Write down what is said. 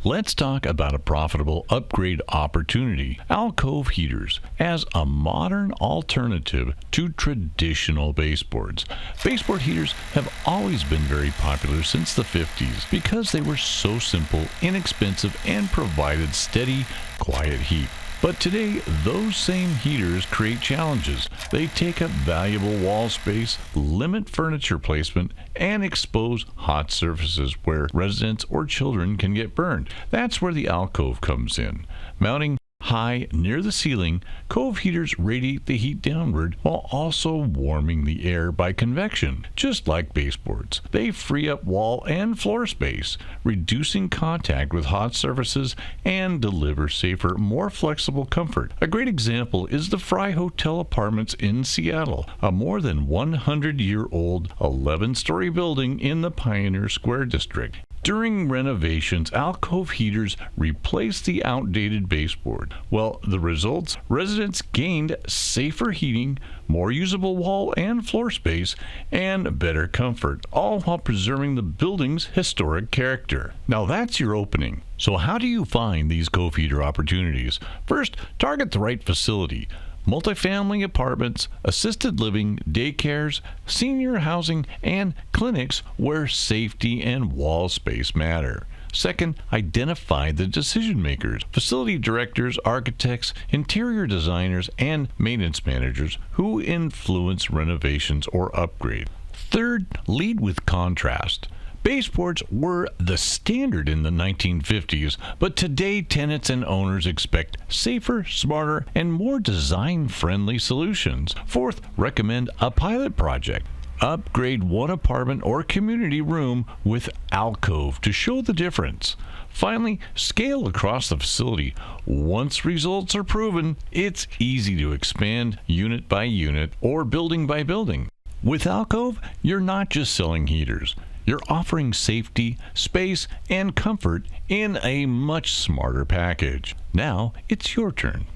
let's talk about a profitable upgrade opportunity, alCove Heaters, as a modern alternative to traditional baseboards. Baseboard heaters have always been very popular since the 50s because they were so simple, inexpensive, and provided steady, quiet heat. But today, those same heaters create challenges. They take up valuable wall space, limit furniture placement, and expose hot surfaces where residents or children can get burned. That's where the alCove comes in. Mounting high near the ceiling, Cove heaters radiate the heat downward while also warming the air by convection. Just like baseboards, they free up wall and floor space, reducing contact with hot surfaces and deliver safer, more flexible comfort. A great example is the Fry Hotel Apartments in Seattle, a more than 100-year-old 11-story building in the Pioneer Square district. During renovations, alCove heaters replaced the outdated baseboard. Well, the results? Residents gained safer heating, more usable wall and floor space, and better comfort, all while preserving the building's historic character. Now that's your opening. So how do you find these Cove heater opportunities? First, target the right facility. Multifamily apartments, assisted living, daycares, senior housing, and clinics where safety and wall space matter. Second, identify the decision makers, facility directors, architects, interior designers, and maintenance managers who influence renovations or upgrades. Third, lead with contrast. Baseboards were the standard in the 1950s, but today tenants and owners expect safer, smarter, and more design-friendly solutions. Fourth, recommend a pilot project. Upgrade one apartment or community room with alCove to show the difference. Finally, scale across the facility. Once results are proven, it's easy to expand unit by unit or building by building. With alCove, you're not just selling heaters. You're offering safety, space, and comfort in a much smarter package. Now, it's your turn.